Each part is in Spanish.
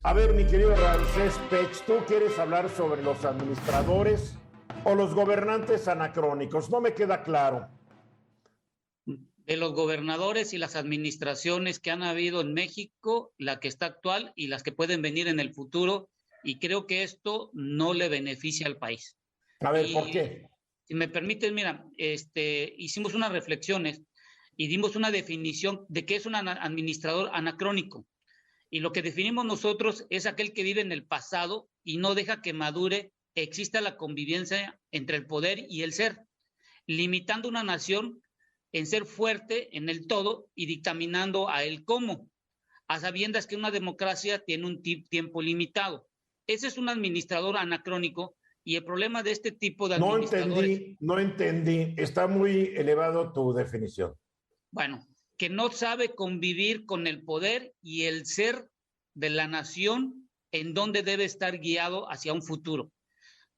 A ver, mi querido Ramsés Pech, ¿tú quieres hablar sobre los administradores o los gobernantes anacrónicos? No me queda claro. De los gobernadores y las administraciones que han habido en México, la que está actual y las que pueden venir en el futuro, y creo que esto no le beneficia al país. A ver, ¿por Y qué? si me permiten, mira, hicimos unas reflexiones y dimos una definición de qué es un administrador anacrónico. Y lo que definimos nosotros es aquel que vive en el pasado y no deja que madure, exista la convivencia entre el poder y el ser, limitando una nación en ser fuerte en el todo y dictaminando a él cómo, a sabiendas que una democracia tiene un tiempo limitado. Ese es un administrador anacrónico y el problema de este tipo de No administradores, entendí, no entendí. Está muy elevado tu definición. bueno, que no sabe convivir con el poder y el ser de la nación en donde debe estar guiado hacia un futuro.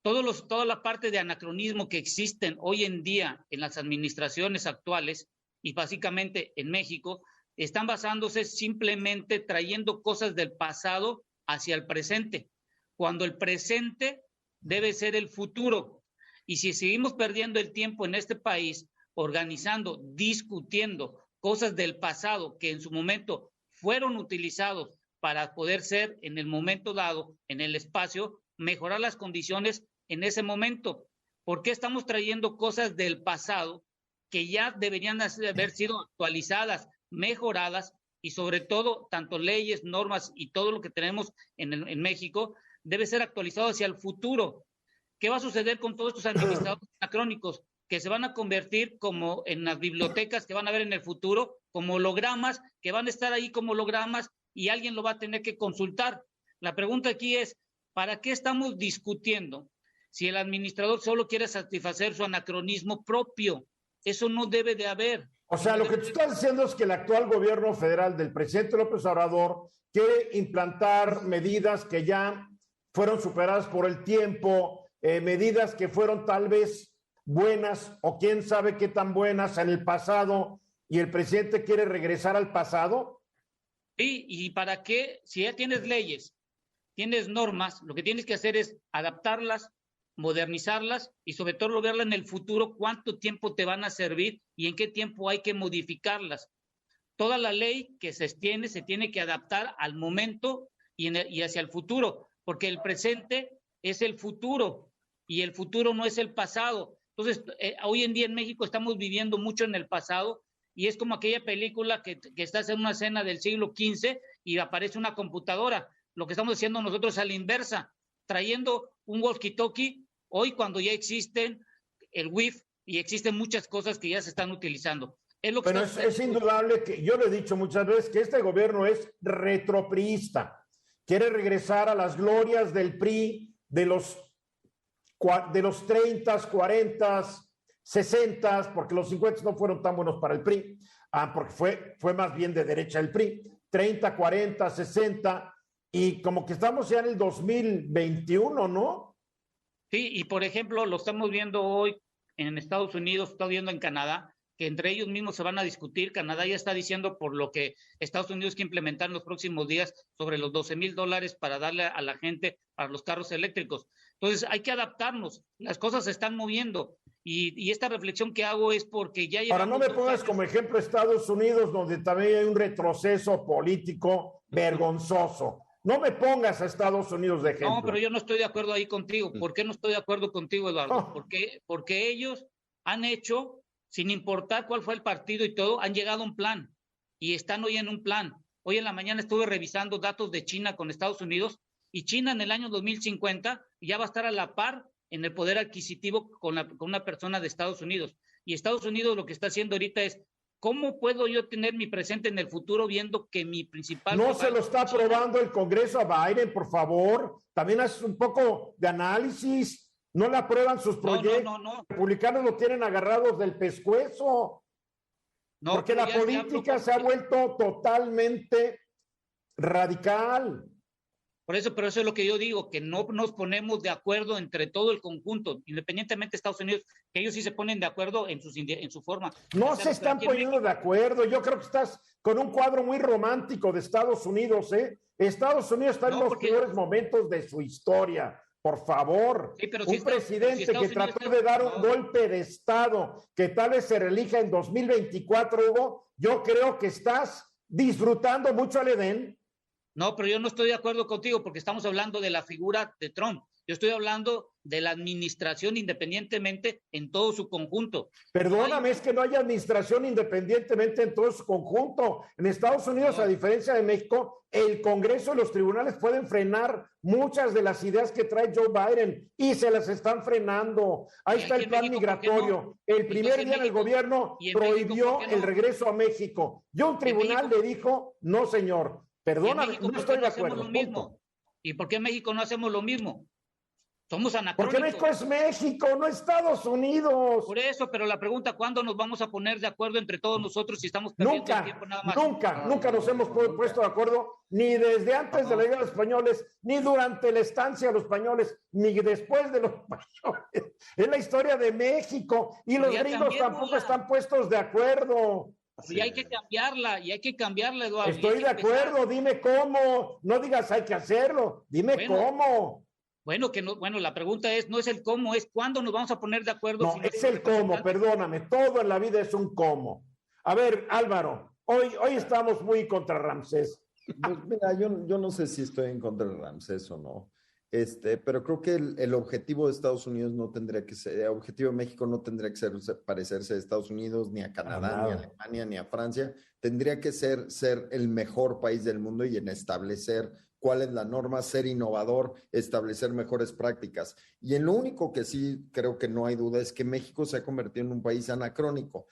Toda la parte de anacronismo que existen hoy en día en las administraciones actuales y básicamente en México, están basándose simplemente trayendo cosas del pasado hacia el presente, cuando el presente debe ser el futuro. Y si seguimos perdiendo el tiempo en este país, organizando, discutiendo cosas del pasado que en su momento fueron utilizados para poder ser en el momento dado, en el espacio, mejorar las condiciones en ese momento. ¿Por qué estamos trayendo cosas del pasado que ya deberían haber sido actualizadas, mejoradas y sobre todo tanto leyes, normas y todo lo que tenemos en México debe ser actualizado hacia el futuro? ¿Qué va a suceder con todos estos administradores anacrónicos que se van a convertir como en las bibliotecas que van a ver en el futuro, como hologramas, que van a estar ahí como hologramas y alguien lo va a tener que consultar? La pregunta aquí es, ¿para qué estamos discutiendo si el administrador solo quiere satisfacer su anacronismo propio? Eso no debe de haber. O sea, lo que tú estás diciendo es que el actual gobierno federal del presidente López Obrador quiere implantar medidas que ya fueron superadas por el tiempo, medidas que fueron tal vez buenas o quién sabe qué tan buenas en el pasado, y el presidente quiere regresar al pasado. Sí, ¿y para qué? Si ya tienes leyes, tienes normas, lo que tienes que hacer es adaptarlas, modernizarlas y sobre todo verla en el futuro, cuánto tiempo te van a servir y en qué tiempo hay que modificarlas. Toda la ley que se tiene que adaptar al momento y hacia el futuro, porque el presente es el futuro y el futuro no es el pasado. Entonces, hoy en día en México estamos viviendo mucho en el pasado y es como aquella película que estás en una escena del siglo XV y aparece una computadora. Lo que estamos haciendo nosotros a la inversa, trayendo un walkie-talkie hoy cuando ya existen el Wi-Fi y existen muchas cosas que ya se están utilizando. Es lo que Pero es indudable que yo lo he dicho muchas veces que este gobierno es retropriista. Quiere regresar a las glorias del PRI de los 30, 40, 60, porque los 50 no fueron tan buenos para el PRI, porque fue más bien de derecha el PRI, 30, 40, 60, y como que estamos ya en el 2021, ¿no? Sí, y por ejemplo, lo estamos viendo hoy en Estados Unidos, estamos viendo en Canadá, que entre ellos mismos se van a discutir. Canadá ya está diciendo por lo que Estados Unidos quiere implementar en los próximos días sobre los $12,000 para darle a la gente para los carros eléctricos. Entonces hay que adaptarnos, las cosas se están moviendo y esta reflexión que hago es porque ya Ahora, no me llevamos pongas como ejemplo Estados Unidos, donde también hay un retroceso político vergonzoso. No me pongas a Estados Unidos de ejemplo. No, pero yo no estoy de acuerdo ahí contigo. ¿Por qué no estoy de acuerdo contigo, Eduardo? Porque ellos han hecho, sin importar cuál fue el partido y todo, han llegado a un plan y están hoy en un plan. Hoy en la mañana estuve revisando datos de China con Estados Unidos y China en el año 2050 ya va a estar a la par en el poder adquisitivo con una persona de Estados Unidos. Y Estados Unidos lo que está haciendo ahorita es, ¿cómo puedo yo tener mi presente en el futuro viendo que mi principal... No se lo está aprobando el Congreso a Biden, por favor. También haces un poco de análisis. No le aprueban sus proyectos. No. Los republicanos lo tienen agarrados del pescuezo. No, porque la política se ha vuelto totalmente radical. Pero eso es lo que yo digo, que no nos ponemos de acuerdo entre todo el conjunto, independientemente de Estados Unidos, que ellos sí se ponen de acuerdo en su forma. No se están poniendo de acuerdo. Yo creo que estás con un cuadro muy romántico de Estados Unidos, ¿eh? Estados Unidos está en los porque... peores momentos de su historia. Por favor, sí, pero un presidente que trató de dar un golpe de Estado, que tal vez se reelija en 2024, Hugo, yo creo que estás disfrutando mucho al Edén. No, pero yo no estoy de acuerdo contigo porque estamos hablando de la figura de Trump. Yo estoy hablando de la administración independientemente en todo su conjunto. Perdóname, es que no hay administración independientemente en todo su conjunto. En Estados Unidos, a diferencia de México, el Congreso y los tribunales pueden frenar muchas de las ideas que trae Joe Biden y se las están frenando. Ahí está el plan migratorio. El primer día en el gobierno prohibió el regreso a México. Y un tribunal le dijo, no señor, perdóname, no estoy de acuerdo. ¿Y por qué en México no hacemos lo mismo? Somos anacrónicos. Porque México es México, no Estados Unidos. Por eso, pero la pregunta, ¿cuándo nos vamos a poner de acuerdo entre todos nosotros si estamos perdiendo el tiempo nada más? Nunca nos hemos puesto de acuerdo, ni desde antes de la llegada de los españoles, ni durante la estancia de los españoles, ni después de los españoles. Es la historia de México, y los gringos tampoco están puestos de acuerdo. Y hay que cambiarla, Eduardo. Estoy de acuerdo, dime cómo. No digas hay que hacerlo, dime cómo. Bueno, la pregunta no es el cómo, es cuándo nos vamos a poner de acuerdo. No, es el cómo, perdóname, todo en la vida es un cómo. A ver, Álvaro, hoy estamos muy contra Ramsés. Pues mira, yo no sé si estoy en contra de Ramsés o no, pero creo que el objetivo de Estados Unidos no tendría que ser, el objetivo de México no tendría que ser parecerse a Estados Unidos, ni a Canadá, ni a Alemania, ni a Francia. Tendría que ser el mejor país del mundo y en establecer cuál es la norma, ser innovador, establecer mejores prácticas. Y en lo único que sí creo que no hay duda es que México se ha convertido en un país anacrónico.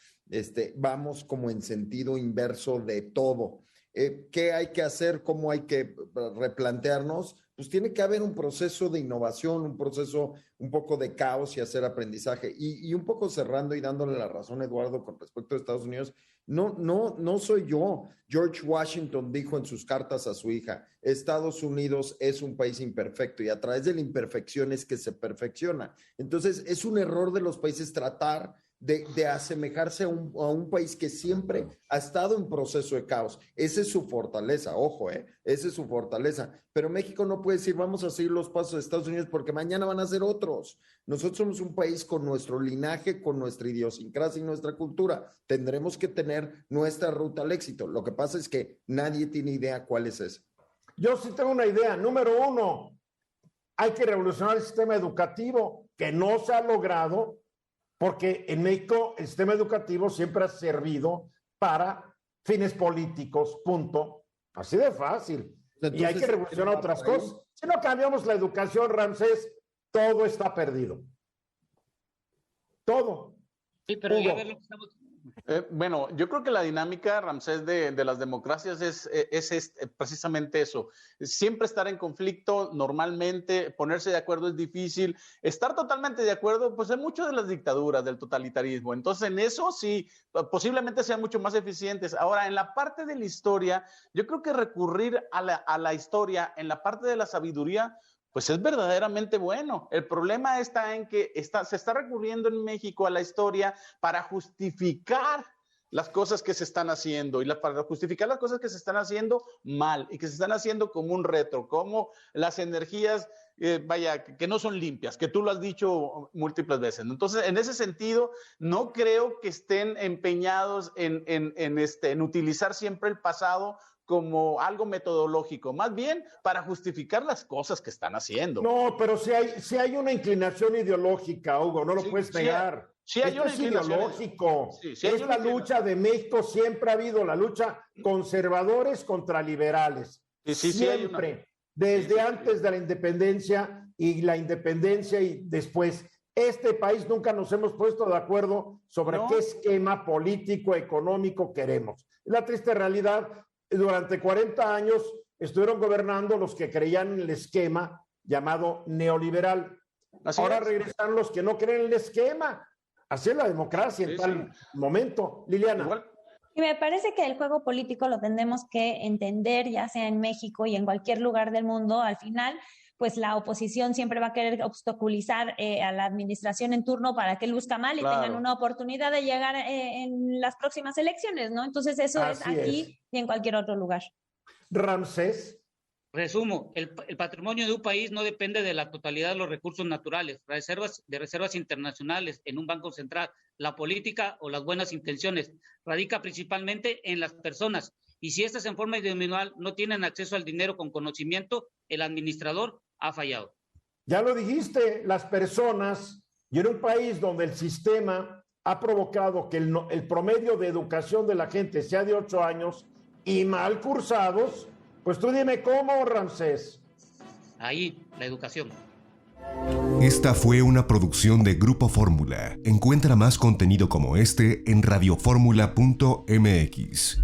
Vamos como en sentido inverso de todo. ¿Qué hay que hacer? ¿Cómo hay que replantearnos? Pues tiene que haber un proceso de innovación, un proceso un poco de caos y hacer aprendizaje. Y un poco cerrando y dándole la razón a Eduardo con respecto a Estados Unidos, no soy yo. George Washington dijo en sus cartas a su hija, Estados Unidos es un país imperfecto y a través de la imperfección es que se perfecciona. Entonces, es un error de los países tratar de asemejarse a un país que siempre ha estado en proceso de caos. Esa es su fortaleza, ojo, esa es su fortaleza. Pero México no puede decir, vamos a seguir los pasos de Estados Unidos porque mañana van a ser otros. Nosotros somos un país con nuestro linaje, con nuestra idiosincrasia y nuestra cultura. Tendremos que tener nuestra ruta al éxito. Lo que pasa es que nadie tiene idea cuál es esa. Yo sí tengo una idea. Número 1, hay que revolucionar el sistema educativo, que no se ha logrado, porque en México el sistema educativo siempre ha servido para fines políticos, punto. Así de fácil. Entonces, y hay que revolucionar otras cosas. Si no cambiamos la educación, Ramsés, todo está perdido. Todo. Sí, pero ya ver lo que estamos... Bueno, yo creo que la dinámica, Ramsés, de las democracias es precisamente eso. Siempre estar en conflicto, normalmente, ponerse de acuerdo es difícil. Estar totalmente de acuerdo, pues en muchas de las dictaduras, del totalitarismo. Entonces, en eso sí, posiblemente sean mucho más eficientes. Ahora, en la parte de la historia, yo creo que recurrir a la historia, en la parte de la sabiduría, pues es verdaderamente bueno. El problema está en que se está recurriendo en México a la historia para justificar las cosas que se están haciendo y para justificar las cosas que se están haciendo mal y que se están haciendo como un retro, como las energías, que no son limpias, que tú lo has dicho múltiples veces. Entonces, en ese sentido, no creo que estén empeñados en utilizar siempre el pasado como algo metodológico, más bien para justificar las cosas que están haciendo. No, pero si hay una inclinación ideológica, Hugo, no lo puedes negar. Sí hay una inclinación ideológico. Es la lucha de México, siempre ha habido la lucha conservadores contra liberales. Siempre, desde antes de la independencia y después. Este país nunca nos hemos puesto de acuerdo sobre qué esquema político, económico queremos. La triste realidad. Durante 40 años estuvieron gobernando los que creían en el esquema llamado neoliberal. Ahora regresan los que no creen en el esquema. Así es la democracia en tal momento. Liliana. Igual. Y me parece que el juego político lo tenemos que entender, ya sea en México y en cualquier lugar del mundo. Al final, pues la oposición siempre va a querer obstaculizar a la administración en turno para que luzca mal y tengan una oportunidad de llegar en las próximas elecciones, ¿no? Entonces eso es aquí y en cualquier otro lugar. Ramsés. Resumo, el patrimonio de un país no depende de la totalidad de los recursos naturales, reservas internacionales en un banco central. La política o las buenas intenciones radica principalmente en las personas. Y si estas en forma individual no tienen acceso al dinero con conocimiento, el administrador ha fallado. Ya lo dijiste, las personas, y en un país donde el sistema ha provocado que el promedio de educación de la gente sea de 8 años y mal cursados, pues tú dime cómo, Ramsés. Ahí, la educación. Esta fue una producción de Grupo Fórmula. Encuentra más contenido como este en radioformula.mx.